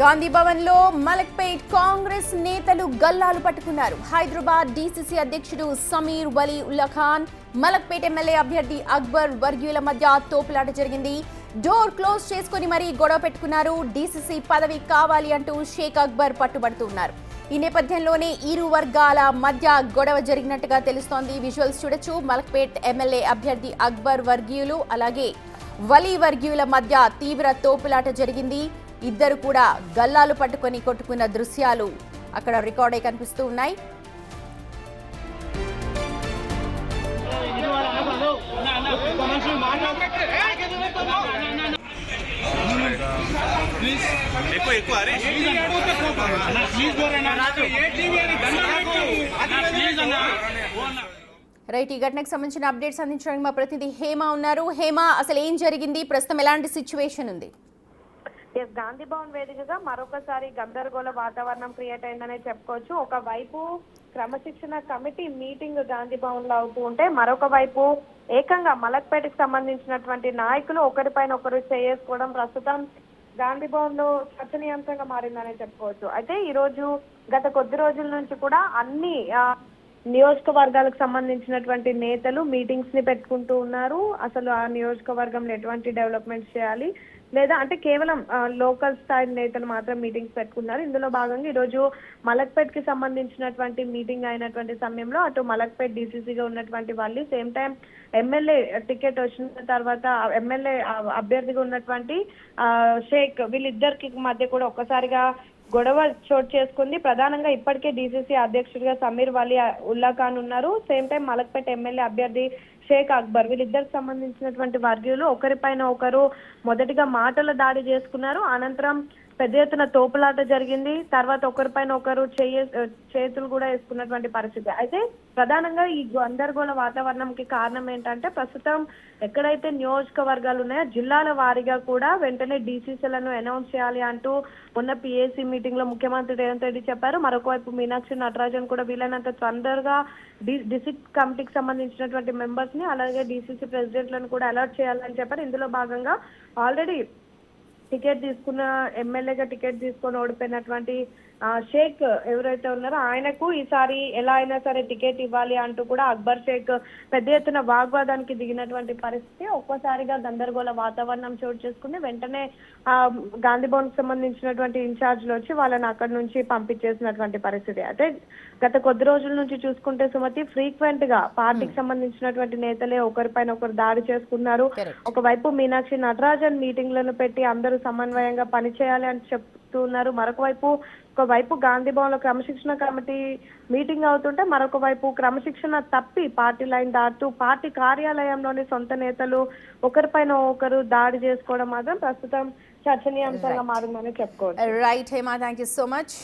గాంధీ భవన్ లో మలక్పేట్ కాంగ్రెస్ నేతలు గల్లాలు పట్టుకున్నారు. హైదరాబాద్ డీసీసీ అధ్యక్షుడు సమీర్ వలీ ఉల్లా ఖాన్, మలక్పేట్ ఎమ్మెల్యే అభ్యర్థి అక్బర్ వర్గీయుల మధ్య తోపులాట జరిగింది. డోర్ క్లోజ్ చేసుకుని మరీ గొడవ పెట్టుకున్నారు. డీసీసీ పదవి కావాలి అంటూ షేక్ అక్బర్ పట్టుబడుతున్నారు. ఈ నేపథ్యంలోనే ఇరు వర్గాల మధ్య గొడవ జరిగినట్టుగా తెలుస్తోంది. విజువల్స్ చూడొచ్చు. మలక్పేట్ ఎమ్మెల్యే అభ్యర్థి అక్బర్ వర్గీయులు అలాగే వలీ వర్గీయుల మధ్య తీవ్ర తోపులాట జరిగింది. ఇద్దరు కూడా గల్లాలు పట్టుకొని కొట్టుకున్న దృశ్యాలు అక్కడ రికార్డ్ అయి కనిపిస్తూ ఉన్నాయి. రైట్, ఈ ఘటనకు సంబంధించిన అప్డేట్స్ అందించడానికి మా ప్రతినిధి హేమ ఉన్నారు. హేమ, అసలు ఏం జరిగింది, ప్రస్తుతం ఎలాంటి సిచ్యువేషన్ ఉంది? గాంధీ భవన్ వేదికగా మరొకసారి గందరగోళ వాతావరణం క్రియేట్ అయిందనే చెప్పుకోవచ్చు. ఒకవైపు క్రమశిక్షణ కమిటీ మీటింగ్ గాంధీ భవన్ లో అవుతూ ఉంటే, మరొక వైపు ఏకంగా మలక్పేటకి సంబంధించినటువంటి నాయకులు ఒకరిపైన ఒకరు చేసుకోవడం ప్రస్తుతం గాంధీ భవన్ లో చర్చనీయాంశంగా మారిందనే చెప్పుకోవచ్చు. అయితే ఈ రోజు గత కొద్ది రోజుల నుంచి కూడా అన్ని నియోజకవర్గాలకు సంబంధించినటువంటి నేతలు మీటింగ్స్ ని పెట్టుకుంటూ ఉన్నారు. అసలు ఆ నియోజకవర్గంలో ఎటువంటి డెవలప్మెంట్స్ చేయాలి, లేదా అంటే కేవలం లోకల్ స్థాయి నేతలు మాత్రం మీటింగ్స్ పెట్టుకున్నారు. ఇందులో భాగంగా ఈ రోజు మలక్పేట్ కి సంబంధించినటువంటి మీటింగ్ అయినటువంటి సమయంలో అటు మలక్పేట్ డీసీసీగా ఉన్నటువంటి వాళ్ళు, సేమ్ టైం ఎమ్మెల్యే టికెట్ వచ్చిన తర్వాత ఎమ్మెల్యే అభ్యర్థిగా ఉన్నటువంటి షేక్, వీళ్ళిద్దరికి మధ్య కూడా ఒక్కసారిగా గొడవ చోటు చేసుకుంది. ప్రధానంగా ఇప్పటికే డీసీసీ అధ్యక్షుడిగా సమీర్ వలీ ఉల్లా ఖాన్ ఉన్నారు. సేమ్ టైం మలక్పేట్ ఎమ్మెల్యే అభ్యర్థి షేక్ అక్బర్, వీళ్ళిద్దరికి సంబంధించినటువంటి వర్గీయులు ఒకరిపైన ఒకరు మొదటిగా మాటల దాడి చేసుకున్నారు. అనంతరం పెద్ద ఎత్తున తోపులాట జరిగింది. తర్వాత ఒకరిపైన ఒకరు చేతులు కూడా వేసుకున్నటువంటి పరిస్థితి. అయితే ప్రధానంగా ఈ గందరగోళ వాతావరణంకి కారణం ఏంటంటే, ప్రస్తుతం ఎక్కడైతే నియోజకవర్గాలు ఉన్నాయో జిల్లాల వారీగా కూడా వెంటనే డీసీసీలను అనౌన్స్ చేయాలి అంటూ ఉన్న పిఏసీ మీటింగ్ లో ముఖ్యమంత్రి రేవంత్ రెడ్డి చెప్పారు. మరొకవైపు మీనాక్షి నటరాజన్ కూడా వీలైనంత తొందరగా డిస్ట్రిక్ట్ కమిటీకి సంబంధించినటువంటి మెంబర్స్ ని అలాగే డీసీసీ ప్రెసిడెంట్లను కూడా అలర్ట్ చేయాలని చెప్పారు. ఇందులో భాగంగా ఆల్రెడీ టికెట్ తీసుకున్న ఎమ్మెల్యేగా టికెట్ తీసుకొని ఓడిపోయినటువంటి షేక్ ఎవరైతే ఉన్నారో ఆయనకు ఈసారి ఎలా అయినా సరే టికెట్ ఇవ్వాలి అంటూ కూడా అక్బర్ షేక్ పెద్ద ఎత్తున వాగ్వాదానికి దిగినటువంటి పరిస్థితి. ఒక్కసారిగా గందరగోళ వాతావరణం చోటు చేసుకుని వెంటనే గాంధీ భవన్ కి సంబంధించినటువంటి ఇన్ఛార్జ్లు వచ్చి వాళ్ళని అక్కడి నుంచి పంపించేసినటువంటి పరిస్థితి. అయితే గత కొద్ది రోజుల నుంచి చూసుకుంటే సుమతి, ఫ్రీక్వెంట్ గా పార్టీకి సంబంధించినటువంటి నేతలే ఒకరిపైన ఒకరు దాడి చేసుకున్నారు. ఒకవైపు మీనాక్షి నటరాజన్ మీటింగ్లను పెట్టి అందరూ సమన్వయంగా పనిచేయాలి అని చెప్తూ ఉన్నారు. ఒకవైపు గాంధీ భవన్ లో క్రమశిక్షణ కమిటీ మీటింగ్ అవుతుంటే, మరొక వైపు క్రమశిక్షణ తప్పి పార్టీ లైన్ దాటుతూ పార్టీ కార్యాలయంలోని సొంత నేతలు ఒకరిపైన ఒకరు దాడి చేసుకోవడం మాత్రం ప్రస్తుతం చర్చనీయాంశంగా మారిందని చెప్పుకోవచ్చు. Right Hema, thank you so much.